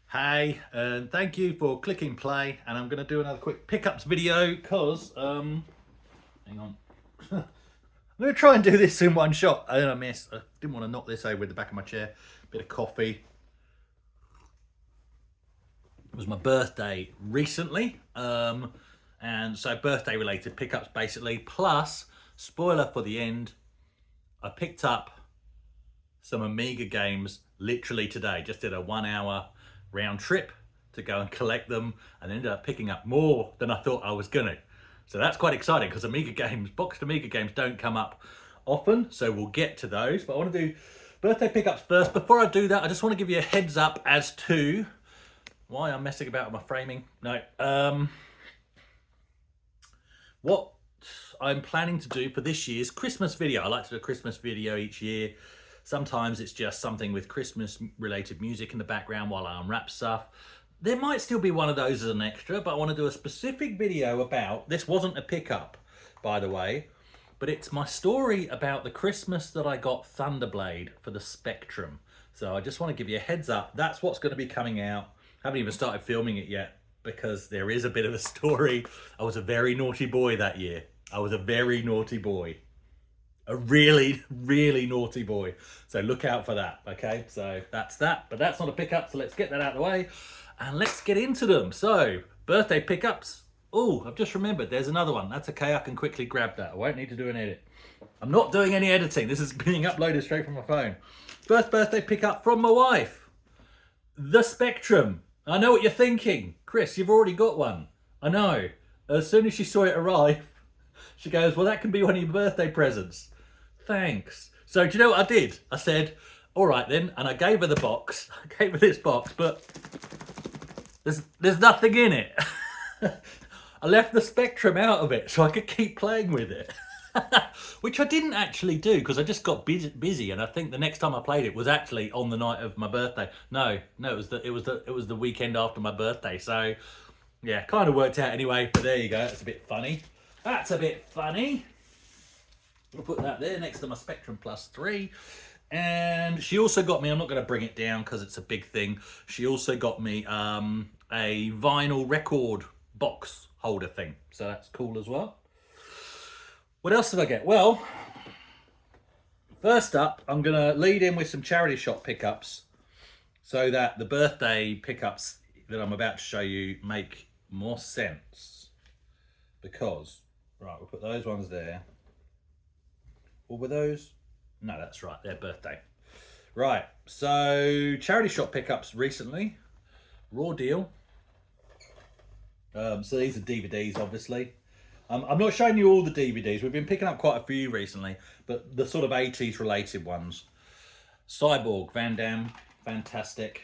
Hey, and thank you for clicking play. And I'm going to do another quick pickups video because, hang on. I'm going to try and do this in one shot. And then I missed. I didn't want to knock this over with the back of my chair. Bit of coffee. It was my birthday recently. And so birthday related pickups basically. Plus, spoiler for the end, I picked up some Amiga games literally today. Just did a 1 hour round trip to go and collect them and ended up picking up more than I thought I was gonna. So that's quite exciting because Amiga games, boxed Amiga games don't come up often, so we'll get to those. But I want to do birthday pickups first. Before I do that, I just want to give you a heads up as to why I'm messing about with my framing. No, what I'm planning to do for this year's Christmas video. I like to do a Christmas video each year. Sometimes it's just something with Christmas related music in the background while I unwrap stuff. There might still be one of those as an extra, but I want to do a specific video about, this wasn't a pickup, by the way, but it's my story about the Christmas that I got Thunderblade for the Spectrum. So I just want to give you a heads up. That's what's going to be coming out. I haven't even started filming it yet because there is a bit of a story. I was a very naughty boy that year. I was a very naughty boy. A really, really naughty boy. So look out for that, okay? So that's that, but that's not a pickup, so let's get that out of the way and let's get into them. So, birthday pickups. Oh, I've just remembered there's another one. That's okay, I can quickly grab that. I won't need to do an edit. I'm not doing any editing. This is being uploaded straight from my phone. First birthday pickup from my wife. The Spectrum. I know what you're thinking. Chris, you've already got one. I know. As soon as she saw it arrive, she goes, well, that can be one of your birthday presents. Thanks. So do you know what I did? I said, all right then, and I gave her the box. I gave her this box, but there's nothing in it. I left the Spectrum out of it so I could keep playing with it. Which I didn't actually do because I just got busy, and I think the next time I played it was actually on the night of my birthday. No, it was the weekend after my birthday. So yeah, kind of worked out anyway. But there you go. That's a bit funny. That's a bit funny. I'll put that there next to my Spectrum Plus 3. And she also got me, I'm not going to bring it down because it's a big thing. She also got me a vinyl record box holder thing. So that's cool as well. What else did I get? Well, first up, I'm going to lead in with some charity shop pickups so that the birthday pickups that I'm about to show you make more sense. Because, right, we'll put those ones there. Or were those? No, that's right, their birthday. Right, so charity shop pickups recently. Raw deal. So these are DVDs, obviously. I'm not showing you all the DVDs. We've been picking up quite a few recently, but the sort of 80s related ones. Cyborg, Van Damme, fantastic.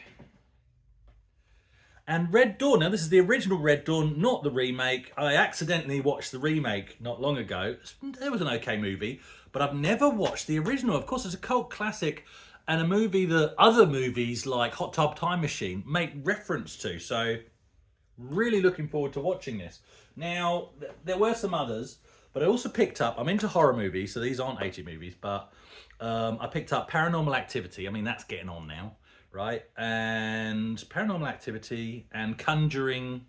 And Red Dawn. Now, this is the original Red Dawn, not the remake. I accidentally watched the remake not long ago. It was an okay movie, but I've never watched the original. Of course, it's a cult classic and a movie that other movies like Hot Tub Time Machine make reference to. So, really looking forward to watching this. Now, there were some others, but I also picked up, I'm into horror movies, so these aren't 80 movies, but I picked up Paranormal Activity. I mean, that's getting on now. Right, and Paranormal Activity and Conjuring.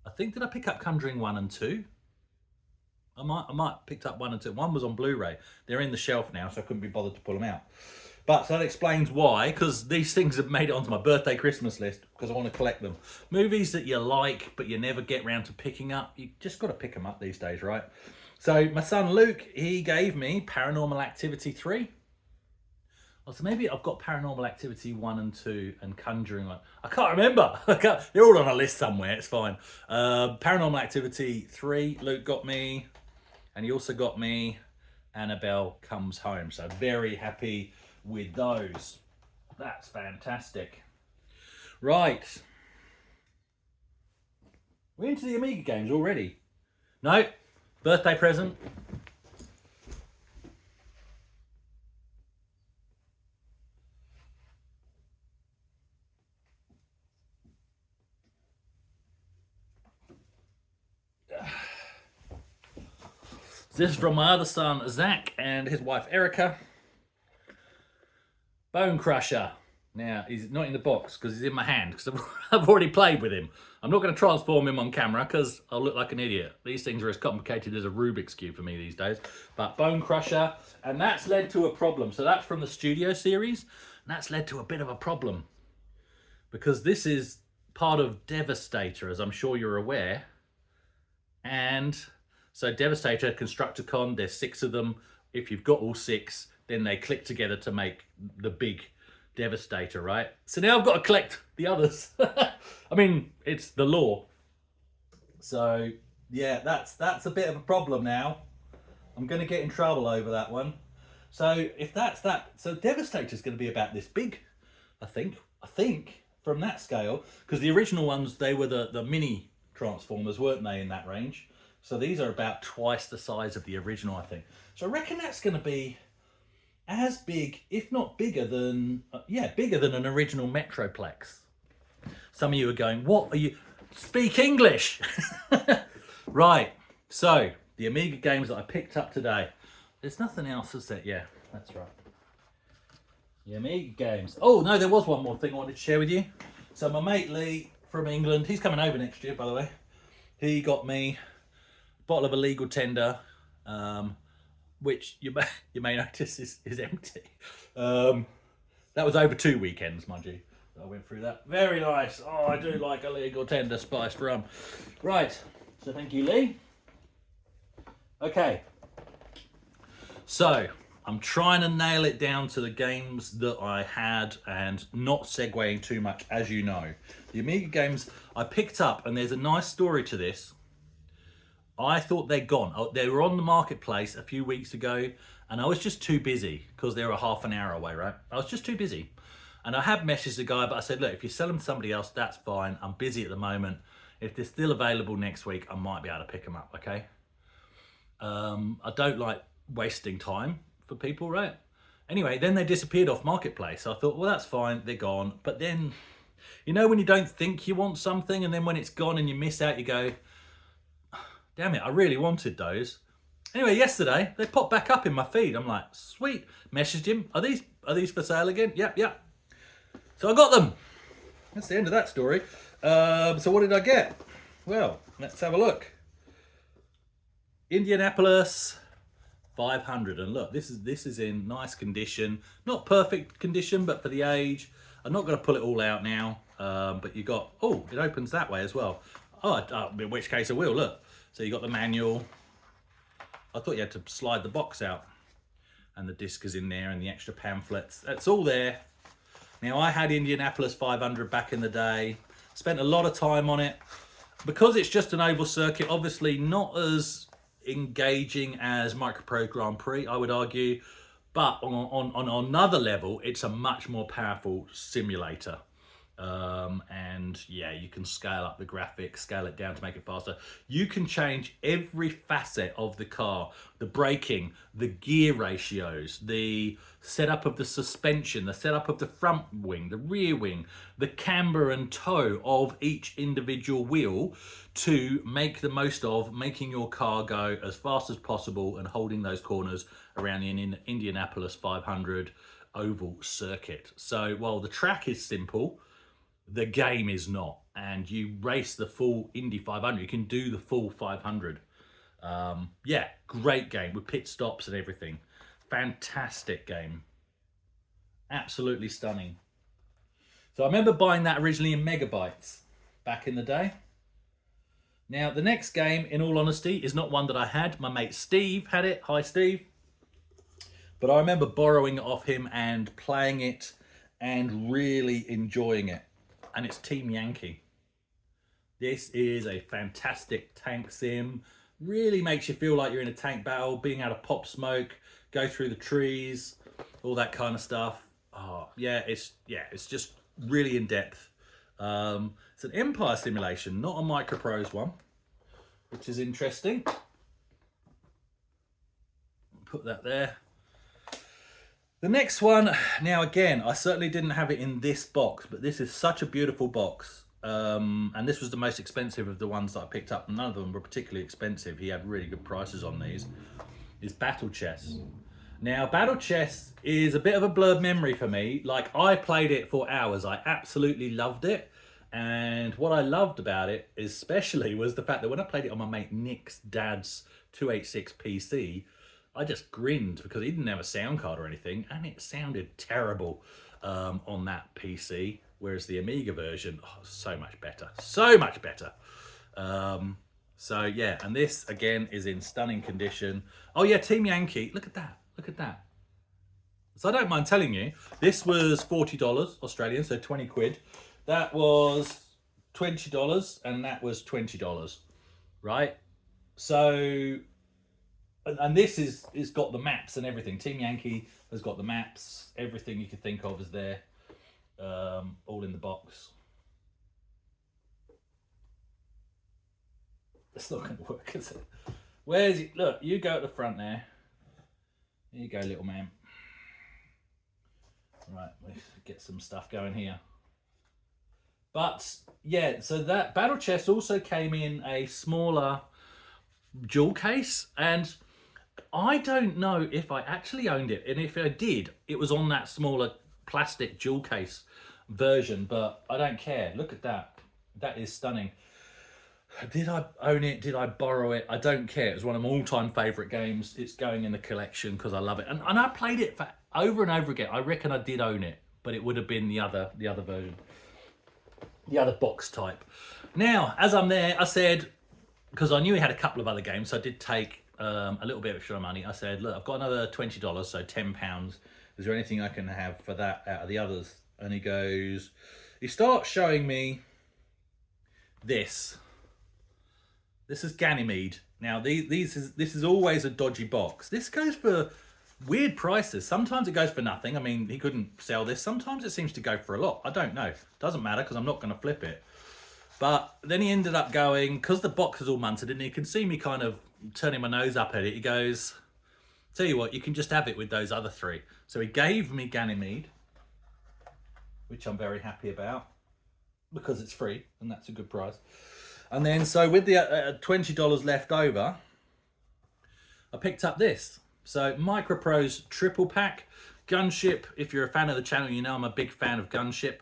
I think, did I pick up Conjuring 1 and 2? I might picked up 1 and 2. 1 was on Blu-ray. They're in the shelf now, so I couldn't be bothered to pull them out. But so that explains why, because these things have made it onto my birthday Christmas list because I want to collect them. Movies that you like, but you never get round to picking up. You just got to pick them up these days, right? So my son Luke, he gave me Paranormal Activity 3. So maybe I've got Paranormal Activity 1 and 2 and Conjuring 1. I can't remember. They're all on a list somewhere. It's fine. Paranormal Activity 3, Luke got me. And he also got me Annabelle Comes Home. So very happy with those. That's fantastic. Right. We're into the Amiga games already. No, birthday present. This is from my other son, Zach, and his wife, Erica. Bone Crusher. Now, he's not in the box because he's in my hand because I've already played with him. I'm not going to transform him on camera because I'll look like an idiot. These things are as complicated as a Rubik's Cube for me these days. But Bone Crusher, and that's led to a problem. So that's from the Studio series, and that's led to a bit of a problem because this is part of Devastator, as I'm sure you're aware. And so Devastator, Constructicon, there's 6 of them. If you've got all 6, then they click together to make the big Devastator, right? So now I've got to collect the others. I mean, it's the law. So yeah, that's a bit of a problem now. I'm going to get in trouble over that one. So if that's that, so Devastator's going to be about this big, I think from that scale, because the original ones, they were the mini Transformers, weren't they, in that range? So these are about twice the size of the original, I think. So I reckon that's going to be as big, if not bigger than, bigger than an original Metroplex. Some of you are going, what are you, speak English? Right, so the Amiga games that I picked up today. There's nothing else, is there? Yeah, that's right. The Amiga games. Oh, no, there was one more thing I wanted to share with you. So my mate Lee from England, he's coming over next year, by the way. He got me a bottle of illegal tender, which you may notice is empty. That was over 2 weekends, mind you. I went through that. Very nice. Oh, I do like illegal tender spiced rum. Right, so thank you, Lee. Okay. So, I'm trying to nail it down to the games that I had and not segueing too much, as you know. The Amiga games I picked up, and there's a nice story to this. I thought they're gone. Oh, they were on the marketplace a few weeks ago, and I was just too busy because they were half an hour away, right? I was just too busy. And I had messaged the guy, but I said, look, if you sell them to somebody else, that's fine. I'm busy at the moment. If they're still available next week, I might be able to pick them up, okay? I don't like wasting time for people, right? Anyway, then they disappeared off marketplace. So I thought, well, that's fine. They're gone. But then, you know, when you don't think you want something, and then when it's gone and you miss out, you go, damn it, I really wanted those. Anyway, yesterday, they popped back up in my feed. I'm like, sweet. Messaged him. Are these for sale again? Yep. So I got them. That's the end of that story. So what did I get? Well, let's have a look. Indianapolis 500. And look, this is in nice condition. Not perfect condition, but for the age. I'm not going to pull it all out now. But you got, oh, it opens that way as well. Oh, in which case I will, look. So you got the manual. I thought you had to slide the box out, and the disc is in there, and the extra pamphlets. That's all there. Now, I had Indianapolis 500 back in the day. Spent a lot of time on it. Because it's just an oval circuit, obviously not as engaging as Micropro Grand Prix, I would argue. But on another level, it's a much more powerful simulator. And yeah, you can scale up the graphics, scale it down to make it faster. You can change every facet of the car, the braking, the gear ratios, the setup of the suspension, the setup of the front wing, the rear wing, the camber and toe of each individual wheel to make the most of making your car go as fast as possible and holding those corners around the Indianapolis 500 oval circuit. So while the track is simple, the game is not, and you race the full Indy 500. You can do the full 500. Yeah, great game with pit stops and everything. Fantastic game. Absolutely stunning. So I remember buying that originally in megabytes back in the day. Now, the next game, in all honesty, is not one that I had. My mate Steve had it. Hi, Steve. But I remember borrowing it off him and playing it and really enjoying it. And it's Team Yankee. This is a fantastic tank sim. Really makes you feel like you're in a tank battle, being able to pop smoke, go through the trees, all that kind of stuff. Oh, it's just really in depth. It's an Empire simulation, not a Microprose one, which is interesting. Put that there. The next one, now again, I certainly didn't have it in this box, but this is such a beautiful box. And this was the most expensive of the ones that I picked up. None of them were particularly expensive. He had really good prices on these. Is Battle Chess. Now, Battle Chess is a bit of a blurred memory for me. Like, I played it for hours. I absolutely loved it. And what I loved about it, especially, was the fact that when I played it on my mate Nick's dad's 286 PC, I just grinned because he didn't have a sound card or anything, and it sounded terrible on that PC. Whereas the Amiga version, oh, so much better. So much better. So yeah, and this again is in stunning condition. Oh yeah, Team Yankee, look at that, look at that. So I don't mind telling you, this was $40 Australian, so 20 quid. That was $20 and that was $20, right? So, and this is got the maps and everything. Team Yankee has got the maps, everything you could think of is there, all in the box. It's not going to work, is it? Where's it? Look, you go at the front there. Here you go, little man. Right, let's get some stuff going here. But yeah, so that Battle Chess also came in a smaller jewel case, and I don't know if I actually owned it, and if I did, it was on that smaller plastic jewel case version, but I don't care. Look at that. That is stunning. Did I own it? Did I borrow it? I don't care. It was one of my all-time favourite games. It's going in the collection because I love it. And I played it for over and over again. I reckon I did own it, but it would have been the other version. The other box type. Now, as I'm there, I said, because I knew he had a couple of other games, so I did take a little bit of extra money. I said, look, I've got another $20, so £10. Is there anything I can have for that out of the others? And he starts showing me this. This is Ganymede. Now, this is always a dodgy box. This goes for weird prices. Sometimes it goes for nothing. I mean, he couldn't sell this. Sometimes it seems to go for a lot. I don't know. Doesn't matter because I'm not going to flip it. But then he ended up going, because the box is all munted and he can see me kind of turning my nose up at it. He goes, tell you what, you can just have it with those other three. So he gave me Ganymede, which I'm very happy about because it's free and that's a good price. And then, so with the $20 left over, I picked up this. So Microprose triple pack, Gunship. If you're a fan of the channel, you know I'm a big fan of Gunship.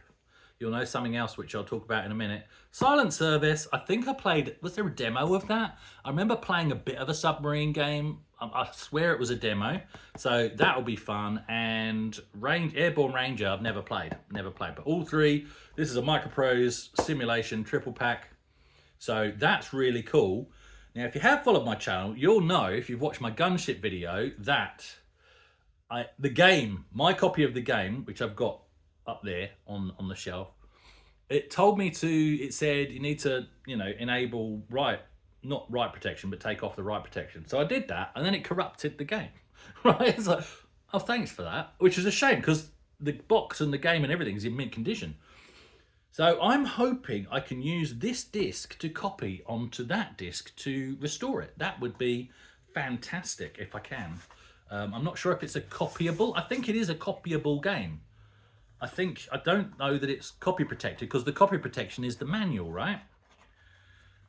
You'll know something else, which I'll talk about in a minute. Silent Service, I think I played, was there a demo of that? I remember playing a bit of a submarine game. I swear it was a demo. So that'll be fun. And Airborne Ranger, I've never played. But all three, this is a Microprose simulation triple pack. So that's really cool. Now, if you have followed my channel, you'll know, if you've watched my Gunship video, that my copy of the game, which I've got up there on the shelf, it said you need to, enable not write protection, but take off the write protection. So I did that, and then it corrupted the game, right? It's like, oh, thanks for that, which is a shame because the box and the game and everything is in mint condition. So I'm hoping I can use this disc to copy onto that disc to restore it. That would be fantastic if I can. I'm not sure if it's a copyable. I think it is a copyable game. I don't know that it's copy protected because the copy protection is the manual, right?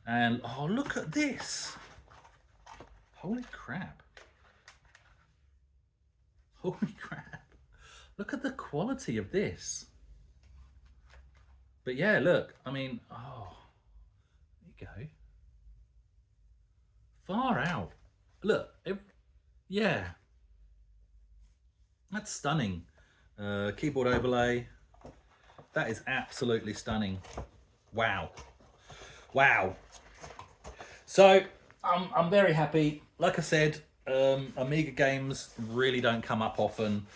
And oh, look at this. Holy crap. Holy crap. Look at the quality of this. But yeah, look, I mean, oh, there you go. Far out. Look, yeah. That's stunning. Keyboard overlay. That is absolutely stunning. Wow. Wow. So, I'm very happy. Like I said, Amiga games really don't come up often.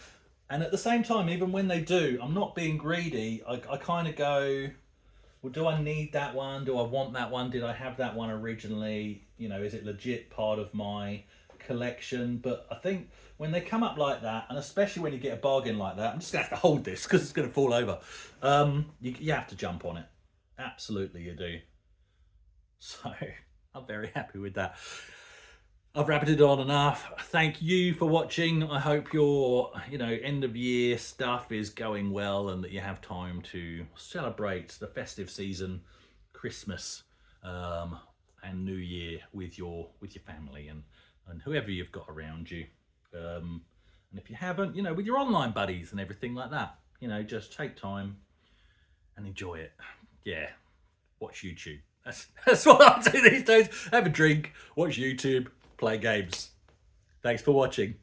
And at the same time, even when they do, I'm not being greedy. I kind of go, well, do I need that one? Do I want that one? Did I have that one originally? Is it legit part of my collection? But I think when they come up like that, and especially when you get a bargain like that, I'm just going to have to hold this because it's going to fall over. You have to jump on it. Absolutely, you do. So I'm very happy with that. I've rabbited on enough. Thank you for watching. I hope your, end of year stuff is going well and that you have time to celebrate the festive season, Christmas, and New Year with your family and whoever you've got around you. And if you haven't, you know, with your online buddies and everything like that, you know, just take time and enjoy it. Yeah, watch YouTube. That's what I do these days. Have a drink, watch YouTube, play games. Thanks for watching.